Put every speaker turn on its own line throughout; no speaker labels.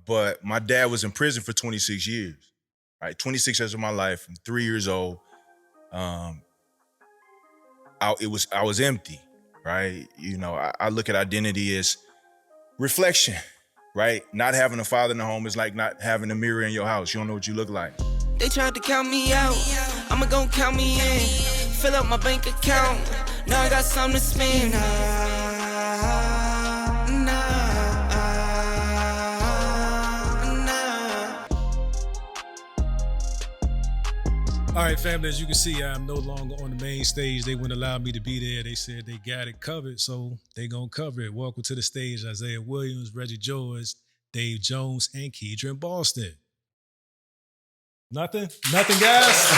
But my dad was in prison for 26 years, right? 26 years of my life, from 3 years old. Um, I was empty, right? I look at identity as reflection, right? Not having a father in the home is like not having a mirror in your house. You don't know what you look like.
They tried to count me out, I'ma gon' count me in. Fill up my bank account, now I got something to spend.
All right, family, as you can see, I'm no longer on the main stage. They wouldn't allow me to be there. They said they got it covered, so they gonna cover it. Welcome to the stage, Isaiah Williams, Reggie George, Dave Jones, and Kedron Boston. Nothing, guys.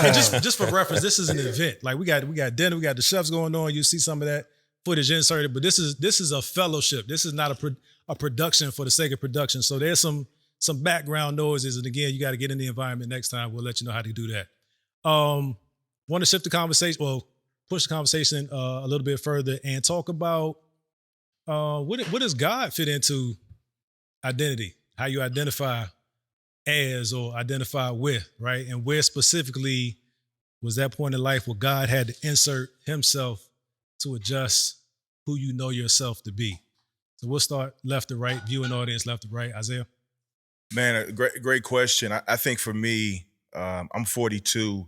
And just for reference, this is an event. Like we got dinner, we got the chefs going on. You see some of that footage inserted, but this is a fellowship. This is not a production for the sake of production. So there's some background noises, and again, you got to get in the environment next time. We'll let you know how to do that. Want to shift the conversation, well, push the conversation a little bit further and talk about what does God fit into identity, how you identify as or identify with, right? And where specifically was that point in life where God had to insert himself to adjust who you know yourself to be? So we'll start left to right, viewing audience left to right. Isaiah?
Man, a great question. I think for me, I'm 42,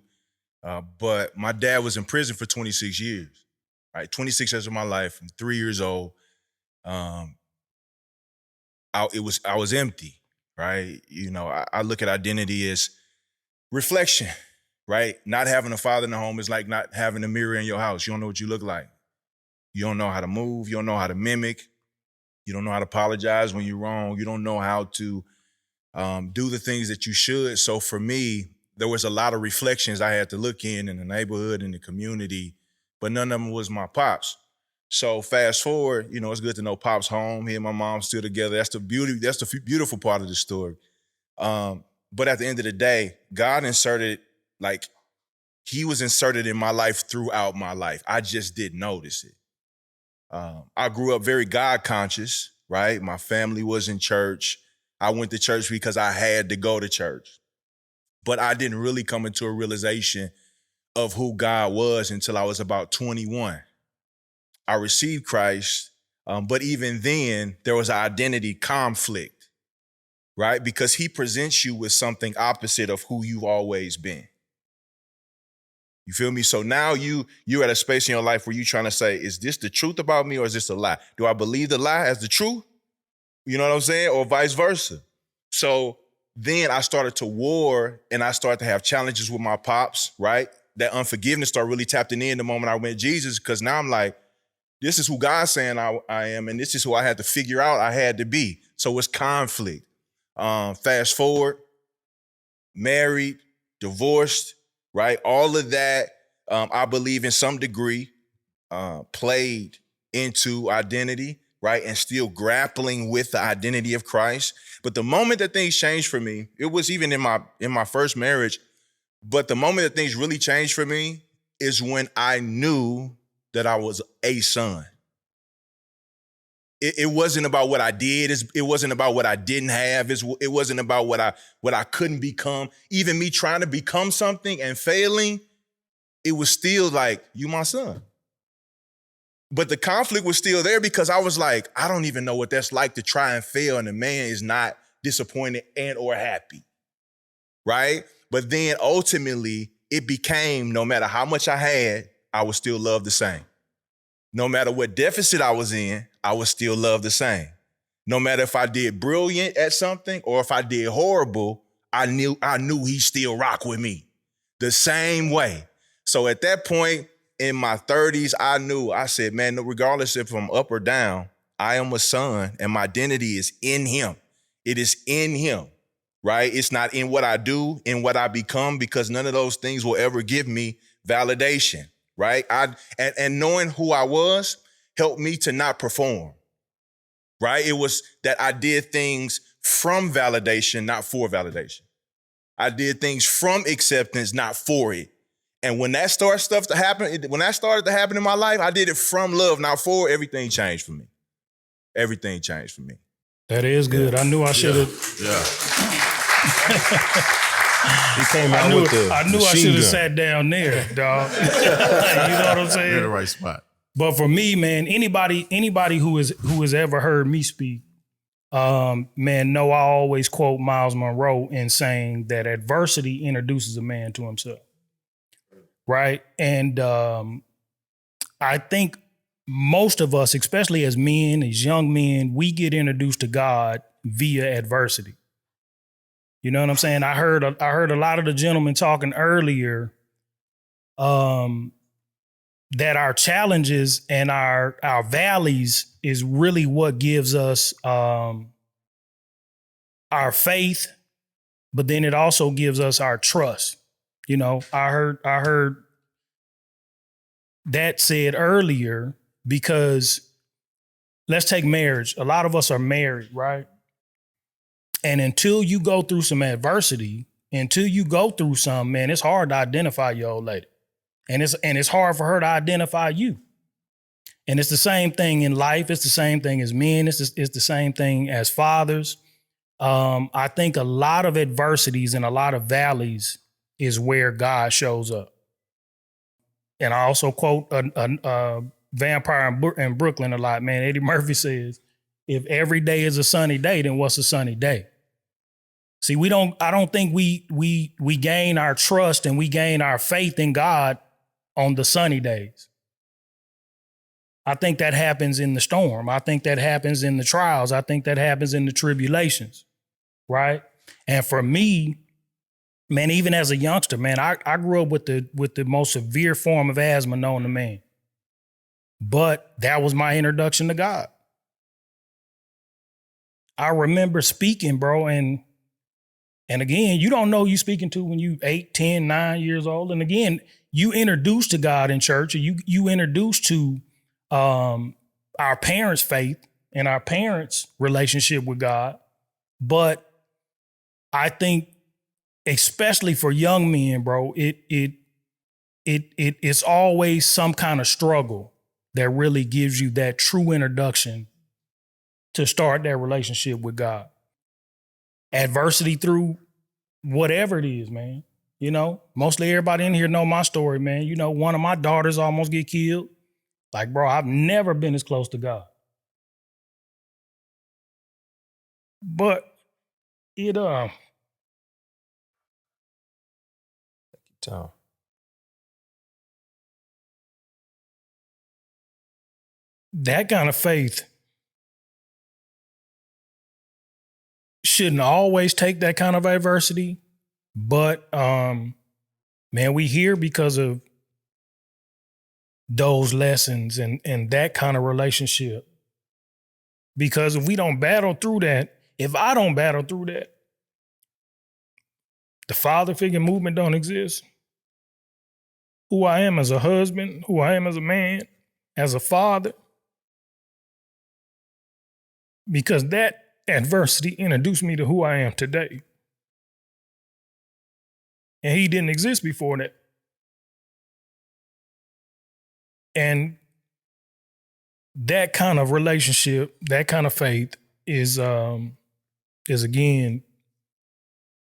but my dad was in prison for 26 years, right? 26 years of my life, from 3 years old. I was empty, right? I look at identity as reflection, right? Not having a father in the home is like not having a mirror in your house. You don't know what you look like. You don't know how to move. You don't know how to mimic. You don't know how to apologize when you're wrong. You don't know how to do the things that you should. So for me, there was a lot of reflections I had to look in the neighborhood, in the community, but none of them was my pops. So fast forward, it's good to know Pop's home. He and my mom still together. That's the beautiful part of the story. But at the end of the day, God he was inserted in my life throughout my life. I just didn't notice it. I grew up very God conscious, right? My family was in church. I went to church because I had to go to church. But I didn't really come into a realization of who God was until I was about 21. I received Christ, but even then, there was an identity conflict, right? Because he presents you with something opposite of who you've always been. You feel me? So now you're at a space in your life where you're trying to say, is this the truth about me or is this a lie? Do I believe the lie as the truth? You know what I'm saying? Or vice versa. So then I started to war and I started to have challenges with my pops, right? That unforgiveness started really tapping in the moment I met Jesus, because now I'm like, this is who God's saying I am, and this is who I had to figure out I had to be. So it's conflict. Fast forward, married, divorced, right? All of that, I believe in some degree, played into identity, right? And still grappling with the identity of Christ. But the moment that things changed for me, it was even in my first marriage, but the moment that things really changed for me is when I knew that I was a son. It wasn't about what I did. It wasn't about what I didn't have. It wasn't about what I couldn't become. Even me trying to become something and failing, it was still like, you my son. But the conflict was still there because I was like, I don't even know what that's like to try and fail, and the man is not disappointed and or happy, right? But then ultimately, it became, no matter how much I had, I would still love the same. No matter what deficit I was in, I would still love the same. No matter if I did brilliant at something or if I did horrible, I knew he still rock with me the same way. So at that point in my 30s, I said, man, regardless if I'm up or down, I am a son and my identity is in him. It is in him, right? It's not in what I do, in what I become, because none of those things will ever give me validation, right? And knowing who I was helped me to not perform, right? It was that I did things from validation, not for validation. I did things from acceptance, not for it. And when that started to happen in my life, I did it from love. Now forward, everything changed for me. Everything changed for me.
That is good. I knew I should have.
Yeah. He came out with the
I knew I should have sat down there, dog. You know what I'm saying?
in the right spot.
But for me, man, anybody who has ever heard me speak, man, know I always quote Miles Monroe in saying that adversity introduces a man to himself. Right. And I think most of us, especially as men, as young men, we get introduced to God via adversity. You know what I'm saying? I heard a lot of the gentlemen talking earlier that our challenges and our valleys is really what gives us our faith, but then it also gives us our trust. You know, I heard that said earlier because let's take marriage. A lot of us are married, right? And until you go through some adversity, until you go through some, man, it's hard to identify your old lady. And it's hard for her to identify you. And it's the same thing in life. It's the same thing as men. It's the same thing as fathers. I think a lot of adversities and a lot of valleys is where God shows up. And I also quote a vampire in Brooklyn a lot, man. Eddie Murphy says, if every day is a sunny day, then what's a sunny day? See, I don't think we gain our trust and we gain our faith in God on the sunny days. I think that happens in the storm. I think that happens in the trials. I think that happens in the tribulations, right? And for me, man, even as a youngster, man, I grew up with the most severe form of asthma known to man. But that was my introduction to God. I remember speaking, bro, and again, you don't know who you speaking to when you 8, 10, 9 years old. And again, you introduced to God in church, or you introduced to our parents' faith and our parents' relationship with God. But I think, especially for young men, bro, it's always some kind of struggle that really gives you that true introduction to start that relationship with God. Adversity through whatever it is, man. You know, mostly everybody in here know my story, man. You know, one of my daughters almost get killed. Like, bro, I've never been as close to God. But it
Tom.
that kind of faith shouldn't always take that kind of adversity. But man, we here because of those lessons and that kind of relationship. Because if we don't battle through that, if I don't battle through that, the father figure movement don't exist. Who I am as a husband, who I am as a man, as a father. Because that adversity introduced me to who I am today. And he didn't exist before that. And that kind of relationship, that kind of faith is again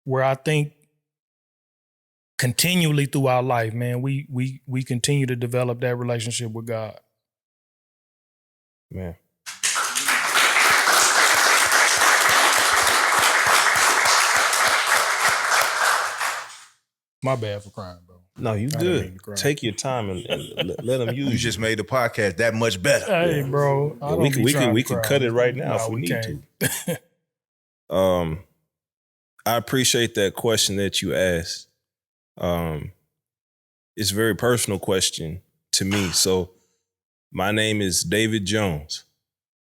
where I think continually through our life, man, we continue to develop that relationship with God.
Man.
My bad for crying, bro.
No, you good. Take your time and let them use
You just made the podcast that much better.
Hey, bro.
Yeah, we can cut it right now if we need to. I appreciate that question that you asked. It's a very personal question to me. So my name is David Jones,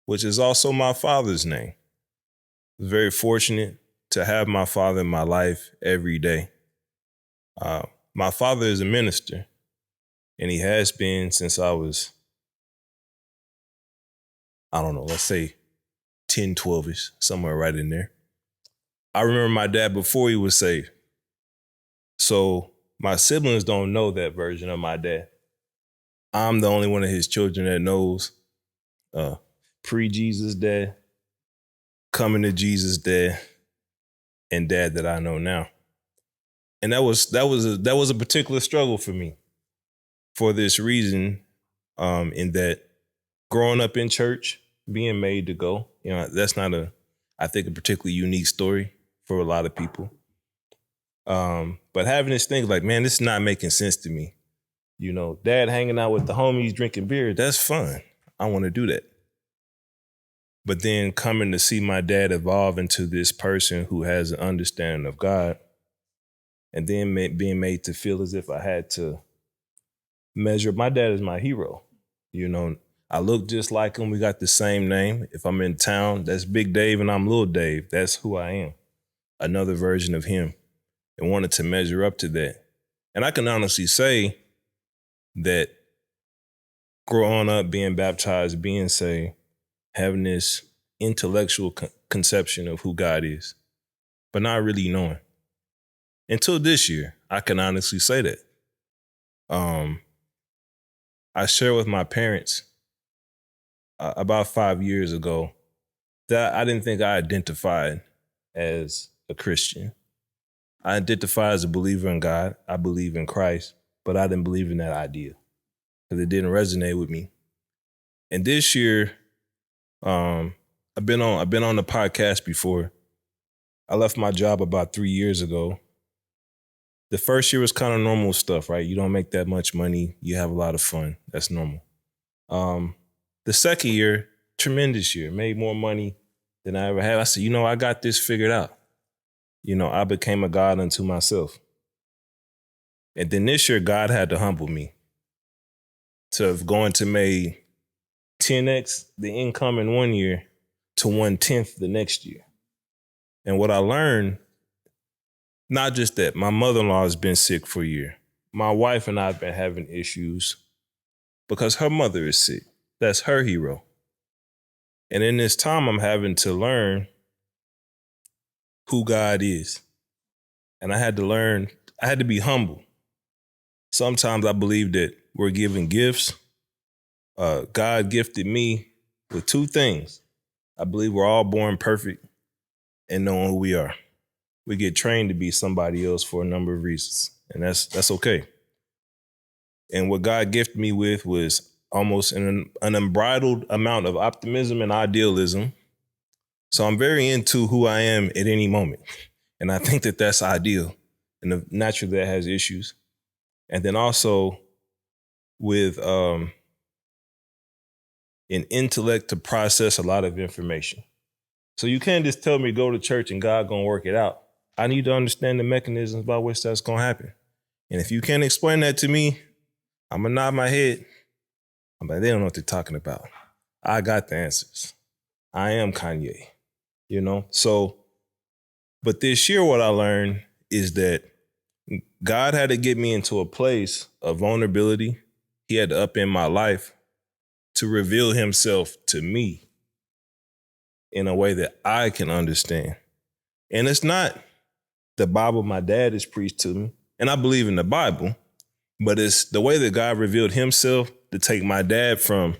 which is also my father's name. I was very fortunate to have my father in my life every day. My father is a minister, and he has been since I was, I don't know, let's say 10, 12-ish, somewhere right in there. I remember my dad before he was saved. So my siblings don't know that version of my dad. I'm the only one of his children that knows pre-Jesus dad, coming to Jesus dad, and dad that I know now. And that was a particular struggle for me for this reason, in that growing up in church, being made to go, that's not I think a particularly unique story for a lot of people. But having this thing like, man, this is not making sense to me. Dad hanging out with the homies, drinking beer, that's fun. I want to do that. But then coming to see my dad evolve into this person who has an understanding of God, and then being made to feel as if I had to measure. My dad is my hero. I look just like him. We got the same name. If I'm in town, that's Big Dave and I'm Little Dave. That's who I am. Another version of him. And wanted to measure up to that. And I can honestly say that growing up, being baptized, being saved, having this intellectual conception of who God is, but not really knowing. Until this year, I can honestly say that. I shared with my parents about 5 years ago that I didn't think I identified as a Christian. I identify as a believer in God. I believe in Christ, but I didn't believe in that idea because it didn't resonate with me. And this year, I've been on the podcast before. I left my job about 3 years ago. The first year was kind of normal stuff, right? You don't make that much money. You have a lot of fun. That's normal. The second year, tremendous year, made more money than I ever had. I said, I got this figured out. I became a God unto myself. And then this year, God had to humble me to have gone to make 10x the income in 1 year to 1/10 the next year. And what I learned, not just that, my mother-in-law has been sick for a year. My wife and I have been having issues because her mother is sick. That's her hero. And in this time, I'm having to learn who God is. And I had to be humble. Sometimes I believe that we're given gifts. God gifted me with two things. I believe we're all born perfect and knowing who we are. We get trained to be somebody else for a number of reasons, and that's okay. And what God gifted me with was almost an unbridled amount of optimism and idealism. So I'm very into who I am at any moment. And I think that that's ideal. And naturally that has issues. And then also with an intellect to process a lot of information. So you can't just tell me to go to church and God gonna work it out. I need to understand the mechanisms by which that's gonna happen. And if you can't explain that to me, I'm gonna nod my head. I'm like, they don't know what they're talking about. I got the answers. I am Kanye, So, but this year what I learned is that God had to get me into a place of vulnerability. He had to upend my life to reveal himself to me in a way that I can understand. And it's not the Bible my dad has preached to me, and I believe in the Bible, but it's the way that God revealed himself to take my dad from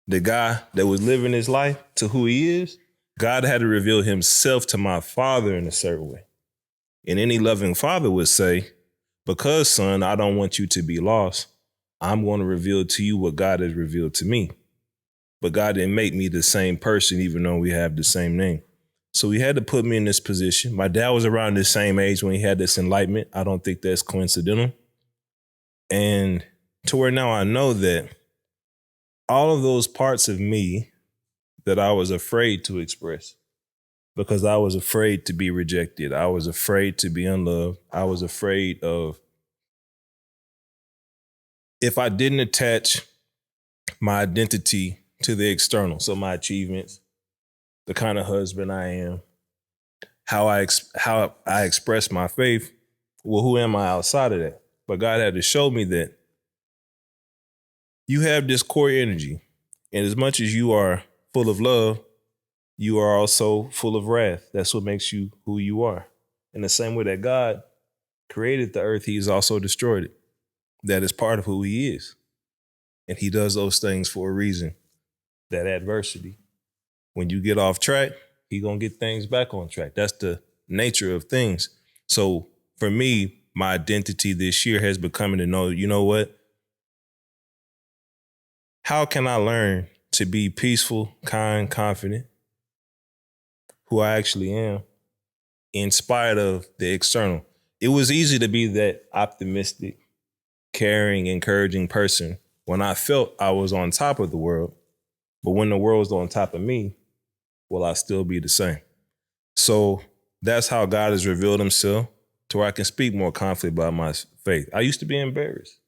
the guy that was living his life to who he is. God had to reveal himself to my father in a certain way. And any loving father would say, because, son, I don't want you to be lost, I'm going to reveal to you what God has revealed to me. But God didn't make me the same person, even though we have the same name. So he had to put me in this position. My dad was around the same age when he had this enlightenment. I don't think that's coincidental. And to where now I know that all of those parts of me that I was afraid to express, because I was afraid to be rejected. I was afraid to be unloved. I was afraid of, if I didn't attach my identity to the external, so my achievements, the kind of husband I am, how I express my faith, well, who am I outside of that? But God had to show me that you have this core energy, and as much as you are full of love, you are also full of wrath. That's what makes you who you are. In the same way that God created the earth, he's also destroyed it. That is part of who he is. And he does those things for a reason. That adversity. When you get off track, he gonna get things back on track. That's the nature of things. So for me, my identity this year has become to know, you know what? How can I learn to be peaceful, kind, confident, who I actually am, in spite of the external? It was easy to be that optimistic, caring, encouraging person when I felt I was on top of the world. But when the world's on top of me, will I still be the same? So that's how God has revealed himself to where I can speak more confidently about my faith. I used to be embarrassed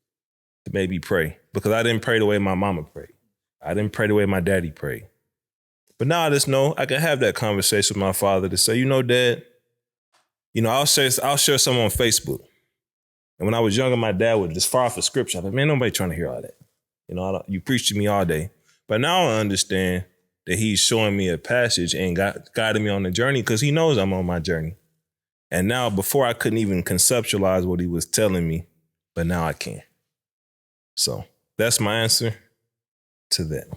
to maybe pray because I didn't pray the way my mama prayed. I didn't pray the way my daddy prayed. But now I just know I can have that conversation with my father to say, you know, Dad, you know, I'll share something on Facebook. And when I was younger, my dad would just fire off a scripture. I'm like, man, nobody trying to hear all that. You know, you preach to me all day. But now I understand that he's showing me a passage and guiding me on the journey because he knows I'm on my journey. And now before I couldn't even conceptualize what he was telling me, but now I can. So that's my answer to that.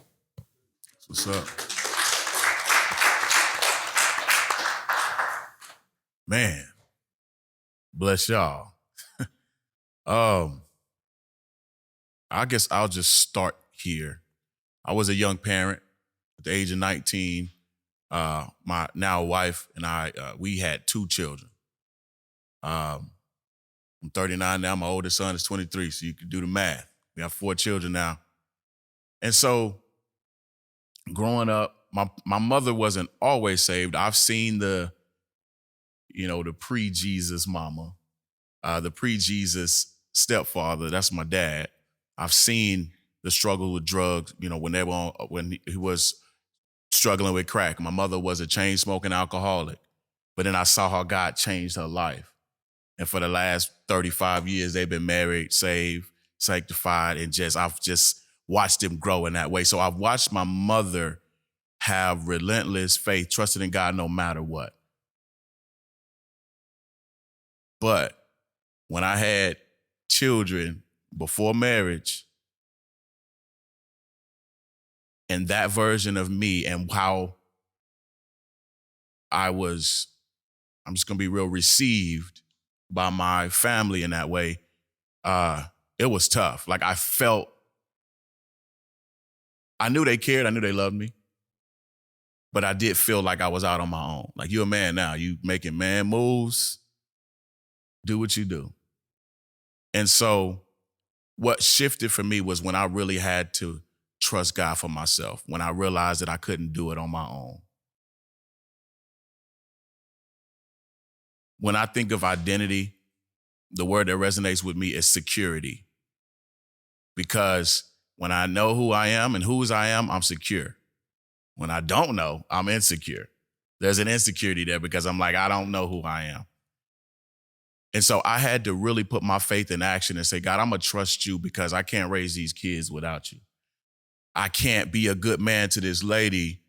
What's up? Man, bless y'all. I guess I'll just start here. I was a young parent at the age of 19. My now wife and I, we had 2 children. I'm 39 now. My oldest son is 23, so you can do the math. We have 4 children now. And so growing up, my mother wasn't always saved. I've seen the pre-Jesus mama, the pre-Jesus stepfather. That's my dad. I've seen the struggle with drugs, when he was struggling with crack. My mother was a chain-smoking alcoholic, but then I saw how God changed her life. And for the last 35 years, they've been married, saved, sanctified, and I've just watched them grow in that way. So I've watched my mother have relentless faith, trusting in God no matter what. But when I had children before marriage, and that version of me and how I'm just gonna be real, received by my family in that way, it was tough. Like I knew they cared, I knew they loved me, but I did feel like I was out on my own. Like, you're a man now, you making man moves, do what you do. And so what shifted for me was when I really had to trust God for myself, when I realized that I couldn't do it on my own. When I think of identity, the word that resonates with me is security. Because when I know who I am and whose I am, I'm secure. When I don't know, I'm insecure. There's an insecurity there because I'm like, I don't know who I am. And so I had to really put my faith in action and say, God, I'm going to trust you because I can't raise these kids without you. I can't be a good man to this lady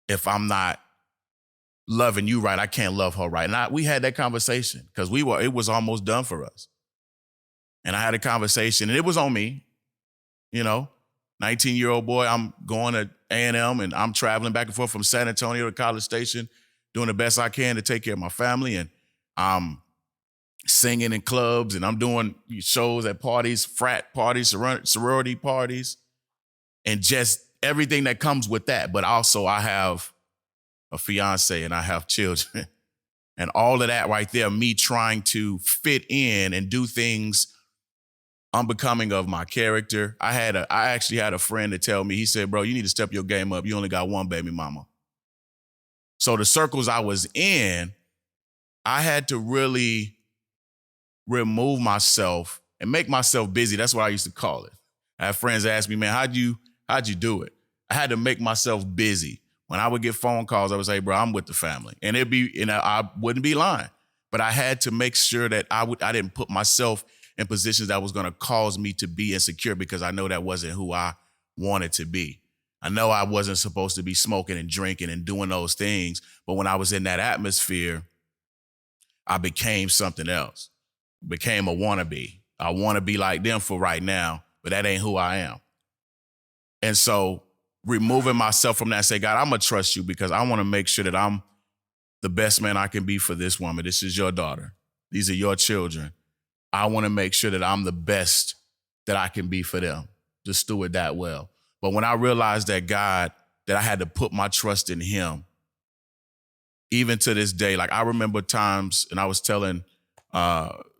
if I'm not loving you right. I can't love her right. And we had that conversation because it was almost done for us. And I had a conversation and it was on me, 19-year-old boy. I'm going to A&M and I'm traveling back and forth from San Antonio to College Station, doing the best I can to take care of my family. And I'm singing in clubs and I'm doing shows at parties, frat parties, sorority parties, and just everything that comes with that. But also I have a fiance and I have children and all of that right there, me trying to fit in and do things unbecoming of my character. I actually had a friend to tell me, he said, bro, you need to step your game up. You only got one baby mama. So the circles I was in, I had to really remove myself and make myself busy. That's what I used to call it. I had friends ask me, man, how'd you do it? I had to make myself busy. When I would get phone calls, I would say, bro, I'm with the family. And I wouldn't be lying. But I had to make sure that I didn't put myself in positions that was going to cause me to be insecure because I know that wasn't who I wanted to be. I know I wasn't supposed to be smoking and drinking and doing those things. But when I was in that atmosphere, I became something else. became a wannabe. I want to be like them for right now, but that ain't who I am. And so removing myself from that, say, God, I'm going to trust you because I want to make sure that I'm the best man I can be for this woman. This is your daughter. These are your children. I want to make sure that I'm the best that I can be for them, to steward that well. But when I realized that God, that I had to put my trust in him, even to this day, like I remember times, and I was telling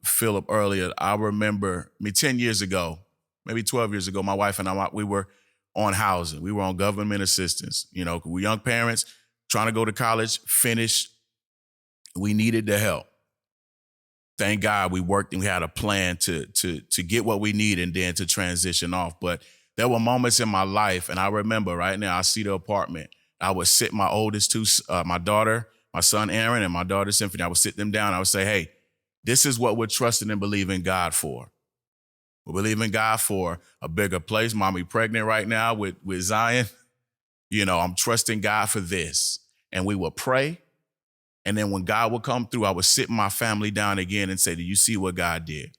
Philip earlier, I remember 10 years ago, maybe 12 years ago, my wife and I, we were on housing. We were on government assistance. You know, we're young parents trying to go to college, finish. We needed the help. Thank God we worked and we had a plan to get what we need and then to transition off. But there were moments in my life, and I remember right now, I see the apartment. I would sit my oldest two, my daughter, my son Aaron, and my daughter Symphony. I would sit them down. I would say, hey, this is what we're trusting and believing God for. We're believing God for a bigger place. Mommy pregnant right now with Zion. You know, I'm trusting God for this. And we would pray. And then when God would come through, I would sit my family down again and say, do you see what God did?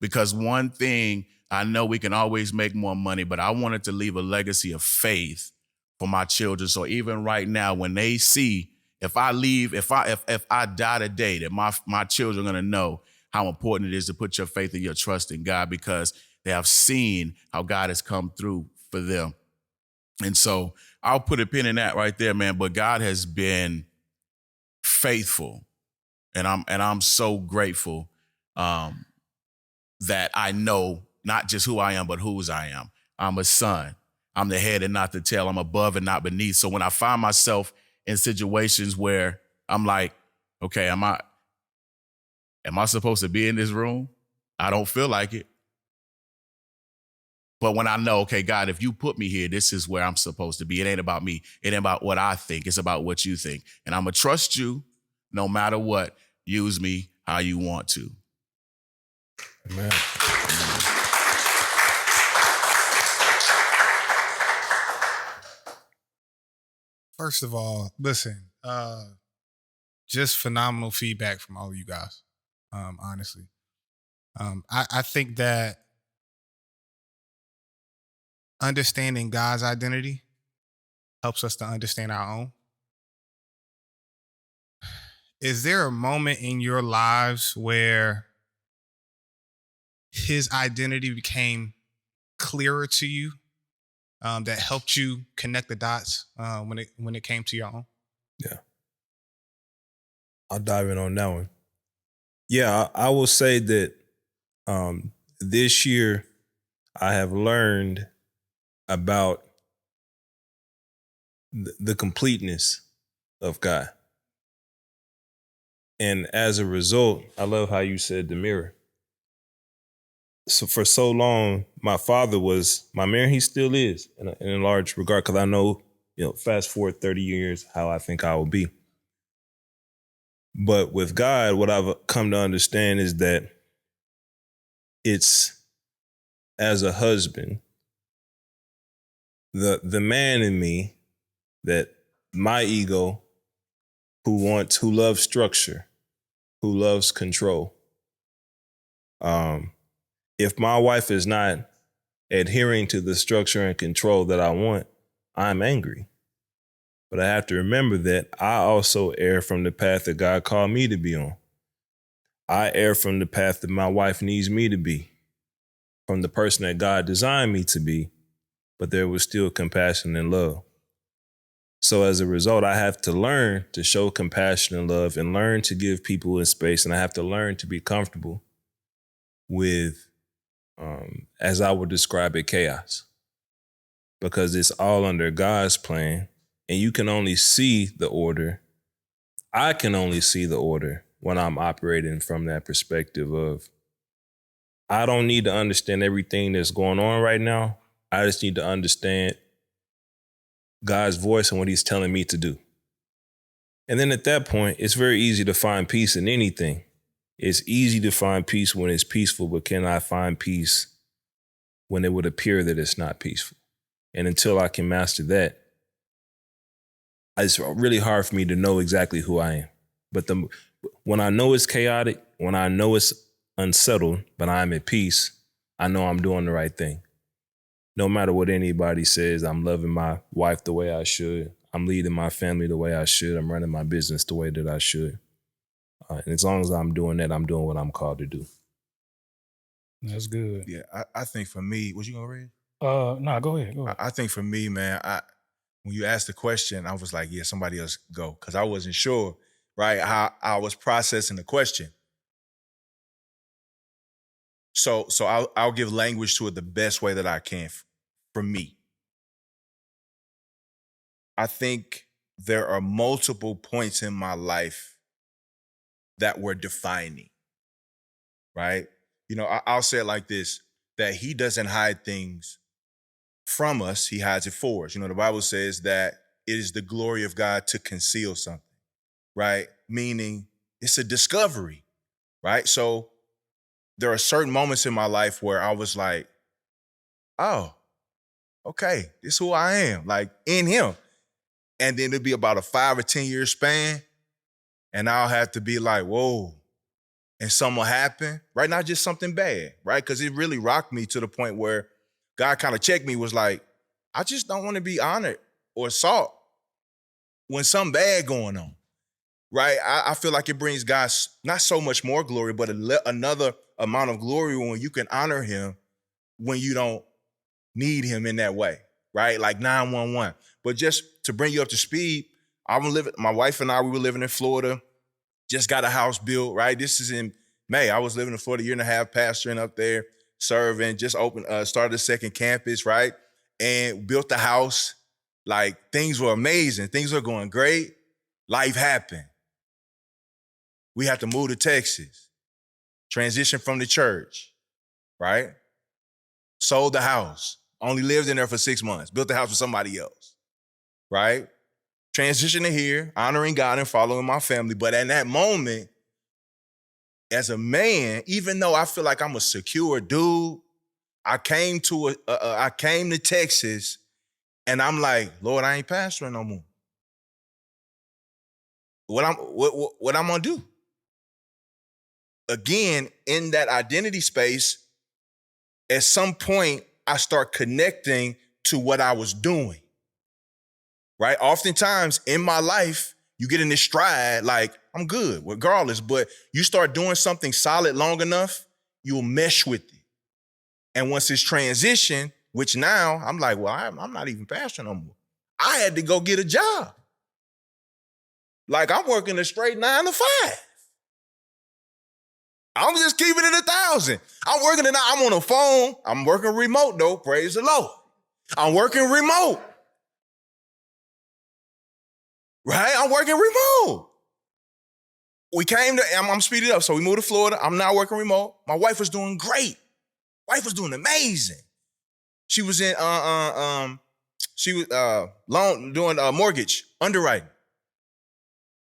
Because one thing, I know we can always make more money, but I wanted to leave a legacy of faith for my children. So even right now, when they see, if I leave, if I die today, that my children are going to know how important it is to put your faith and your trust in God, because they have seen how God has come through for them. And so I'll put a pin in that right there, man. But God has been faithful, and I'm so grateful that I know not just who I am, but whose I am. I'm a son. I'm the head and not the tail. I'm above and not beneath. So when I find myself in situations where I'm like, okay, am I supposed to be in this room? I don't feel like it. But when I know, okay, God, if you put me here, this is where I'm supposed to be. It ain't about me. It ain't about what I think. It's about what you think. And I'm going to trust you no matter what. Use me how you want to.
Amen.
First of all, listen, just phenomenal feedback from all of you guys, honestly. I think that understanding God's identity helps us to understand our own. Is there a moment in your lives where his identity became clearer to you, that helped you connect the dots when it came to your own?
Yeah. I'll dive in on that one. Yeah, I will say that this year I have learned about the completeness of God. And as a result, I love how you said the mirror. So for so long, my father was my mirror. He still is in a large regard, because I know, fast forward 30 years, how I think I will be. But with God, what I've come to understand is that it's, as a husband, the man in me, that my ego, who loves structure, who loves control. If my wife is not adhering to the structure and control that I want, I'm angry. But I have to remember that I also err from the path that God called me to be on. I err from the path that my wife needs me to be, from the person that God designed me to be, but there was still compassion and love. So as a result, I have to learn to show compassion and love and learn to give people a space. And I have to learn to be comfortable with, as I would describe it, chaos, because it's all under God's plan. And you can only see the order. I can only see the order when I'm operating from that perspective of, I don't need to understand everything that's going on right now. I just need to understand God's voice and what he's telling me to do. And then at that point, it's very easy to find peace in anything. It's easy to find peace when it's peaceful, but can I find peace when it would appear that it's not peaceful? And until I can master that, it's really hard for me to know exactly who I am. But when I know it's chaotic, when I know it's unsettled, but I'm at peace, I know I'm doing the right thing. No matter what anybody says, I'm loving my wife the way I should. I'm leading my family the way I should. I'm running my business the way that I should. And as long as I'm doing that, I'm doing what I'm called to do.
That's good.
Yeah, I think for me, was you gonna read?
No, go ahead.
I think for me, man, when you asked the question, I was like, yeah, somebody else go. Because I wasn't sure, right, how I was processing the question. So I'll give language to it the best way that I can for me. I think there are multiple points in my life that were defining, right? You know, I'll say it like this, that he doesn't hide things from us, he hides it for us. You know, the Bible says that it is the glory of God to conceal something, right? Meaning it's a discovery, right? So there are certain moments in my life where I was like, oh, okay, this is who I am, like in him. And then it'll be about a 5 or 10 year span. And I'll have to be like, whoa, and something will happen, right? Not just something bad, right? Because it really rocked me to the point where God kind of checked me, was like, I just don't want to be honored or sought when something bad going on, right? I feel like it brings God not so much more glory, but another amount of glory when you can honor him when you don't need him in that way, right? Like 911. But just to bring you up to speed, my wife and I, we were living in Florida, just got a house built, right? This is in May. I was living in Florida, 1.5 years, pastoring up there, serving, just started a second campus, right? And built the house. Like, things were amazing. Things were going great. Life happened. We had to move to Texas, transition from the church, right? Sold the house. Only lived in there for 6 months. Built the house for somebody else, right? Transitioning here, honoring God and following my family. But in that moment, as a man, even though I feel like I'm a secure dude, I came to Texas and I'm like, Lord, I ain't pastoring no more. What I'm gonna do? Again, in that identity space, at some point, I start connecting to what I was doing, right? Oftentimes in my life, you get in this stride, like, I'm good, regardless, but you start doing something solid long enough, you'll mesh with it. And once it's transition, which now I'm like, well, I'm not even pastoring no more. I had to go get a job. Like, I'm working a straight 9 to 5. I'm just keeping it 1,000. I'm working it out. I'm on a phone. I'm working remote though. Praise the Lord. I'm working remote. Right? I'm working remote. We came to, I'm speeding up. So we moved to Florida. I'm now working remote. My wife was doing great. Wife was doing amazing. She was in, doing mortgage underwriting.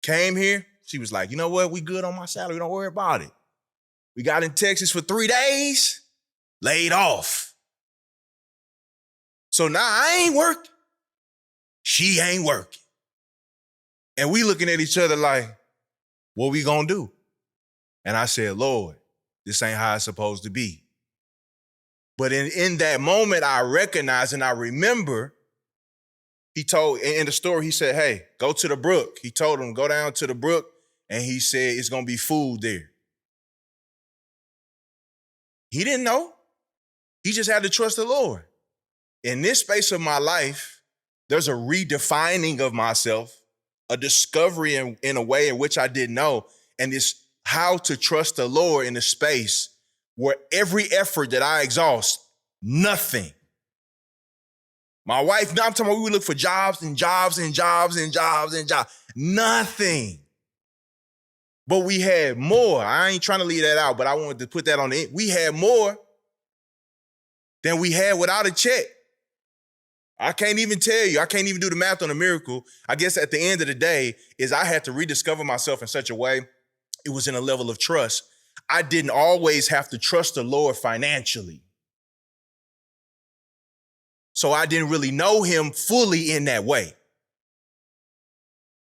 Came here. She was like, you know what? We good on my salary. Don't worry about it. We got in Texas for 3 days, laid off. So now I ain't working. She ain't working. And we looking at each other like, what we gonna do? And I said, Lord, this ain't how it's supposed to be. But in that moment, I recognize and I remember, he told, in the story, he said, hey, go to the brook. He told him, go down to the brook, and he said, it's gonna be food there. He didn't know. He just had to trust the Lord. In this space of my life, there's a redefining of myself, a discovery in a way in which I didn't know, and it's how to trust the Lord in a space where every effort that I exhaust, nothing. My wife, now I'm talking about we would look for jobs and jobs and jobs and jobs and jobs. Nothing. But we had more. I ain't trying to leave that out, but I wanted to put that on the end. We had more than we had without a check. I can't even tell you. I can't even do the math on a miracle. I guess at the end of the day is I had to rediscover myself in such a way. It was in a level of trust. I didn't always have to trust the Lord financially. So I didn't really know him fully in that way.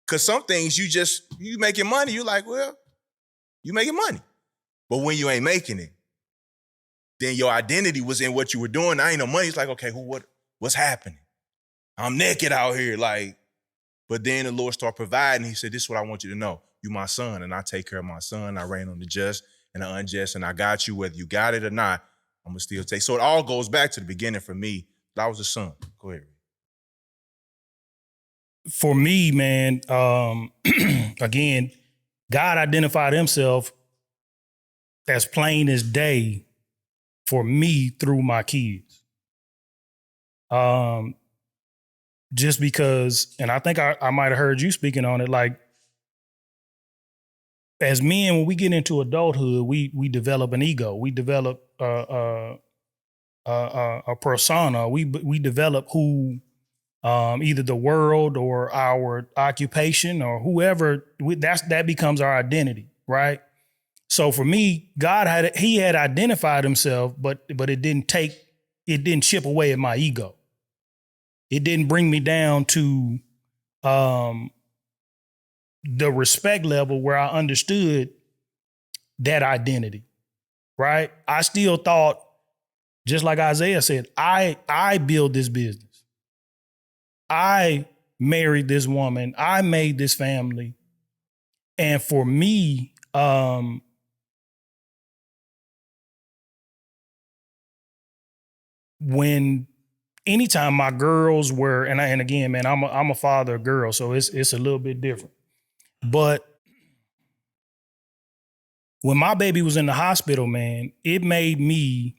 Because some things you making money, you're like, well, you making money. But when you ain't making it, then your identity was in what you were doing. I ain't no money. It's like, okay, what's happening? I'm naked out here. Like, but then the Lord started providing. He said, this is what I want you to know. You my son, and I take care of my son. I reign on the just and the unjust, and I got you, whether you got it or not, I'm gonna still take. So it all goes back to the beginning for me. I was a son. Go ahead.
For me, man, again, God identified himself as plain as day for me through my kids. Just because, and I think I might have heard you speaking on it, like, as men, when we get into adulthood, we develop an ego. We develop a persona. We develop who either the world or our occupation or whoever, that becomes our identity, right? So for me, God had identified himself, but it didn't chip away at my ego. It didn't bring me down to the respect level where I understood that identity, right? I still thought, just like Isaiah said, I build this business. I married this woman. I made this family. And for me, anytime my girls were, and again, man, I'm a father of girls, so it's a little bit different. But when my baby was in the hospital, man, it made me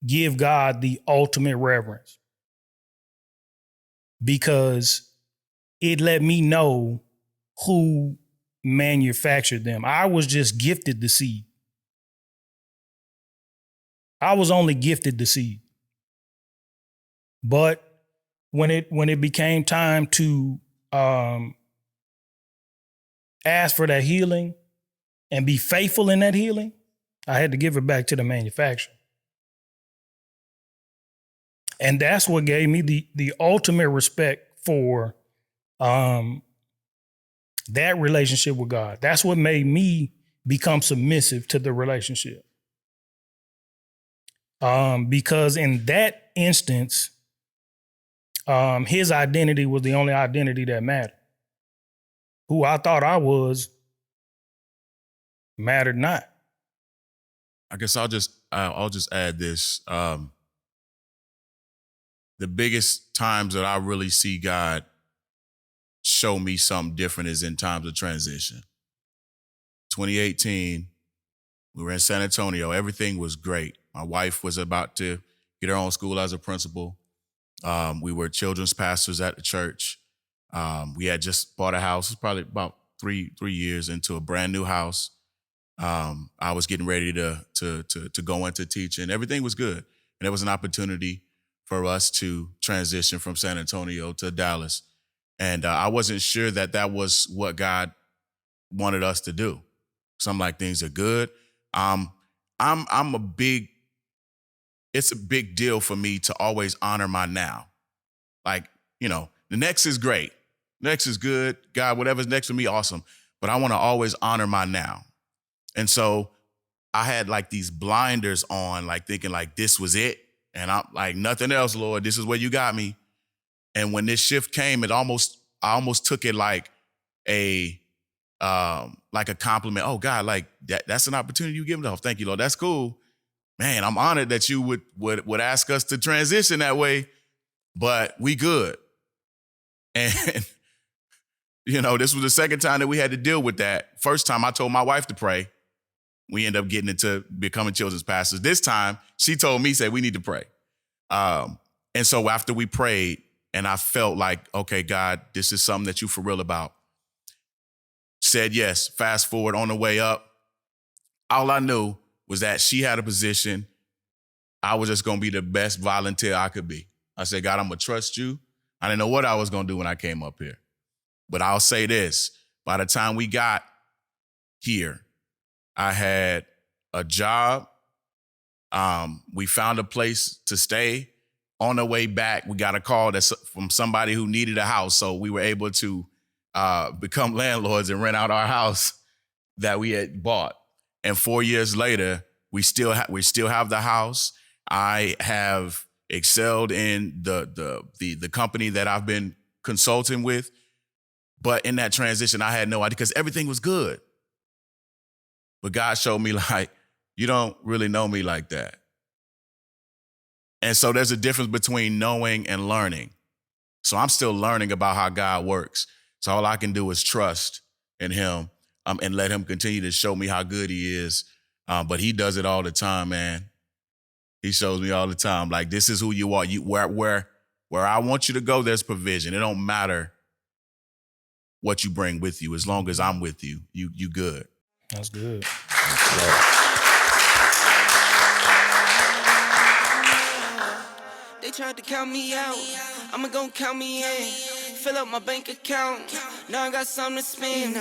give God the ultimate reverence, because it let me know who manufactured them. I was just gifted the seed. I was only gifted the seed. But when it became time to ask for that healing and be faithful in that healing, I had to give it back to the manufacturer. And that's what gave me the ultimate respect for that relationship with God. That's what made me become submissive to the relationship. Because in that instance, his identity was the only identity that mattered. Who I thought I was mattered not.
I guess I'll just add this. The biggest times that I really see God show me something different is in times of transition. 2018, we were in San Antonio. Everything was great. My wife was about to get her own school as a principal. We were children's pastors at the church. We had just bought a house. It was probably about three years into a brand new house. I was getting ready to go into teaching. Everything was good. And there was an opportunity for us to transition from San Antonio to Dallas. And I wasn't sure that was what God wanted us to do. So I'm like, things are good. It's a big deal for me to always honor my now. Like, the next is great. Next is good. God, whatever's next for me, awesome. But I want to always honor my now. And so I had like these blinders on, like thinking like this was it. And I'm like, nothing else, Lord. This is where you got me. And when this shift came, I almost took it like a compliment. Oh God, like that's an opportunity you give me. Oh, thank you, Lord. That's cool. Man, I'm honored that you would ask us to transition that way, but we good. And this was the second time that we had to deal with that. First time I told my wife to pray. We ended up getting into becoming children's pastors. This time she told me, said, we need to pray. And so after we prayed and I felt like, okay, God, this is something that you for real about. Said yes, fast forward on the way up. All I knew was that she had a position. I was just going to be the best volunteer I could be. I said, God, I'm going to trust you. I didn't know what I was going to do when I came up here. But I'll say this, by the time we got here, I had a job. We found a place to stay. On the way back, we got a call from somebody who needed a house. So we were able to become landlords and rent out our house that we had bought. And 4 years later, we still have the house. I have excelled in the company that I've been consulting with. But in that transition, I had no idea because everything was good. But God showed me, like, you don't really know me like that. And so there's a difference between knowing and learning. So I'm still learning about how God works. So all I can do is trust in him and let him continue to show me how good he is. But he does it all the time, man. He shows me all the time, like, this is who you are. Where I want you to go, there's provision. It don't matter what you bring with you. As long as I'm with you, you good.
That's good.
They tried to count me out, I'ma gon' count me in. Fill up my bank account, now I got something to spend.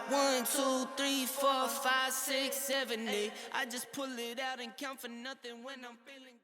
One, two, three, 4, 5, 6, 7, 8. I just pull it out and count for nothing when I'm feeling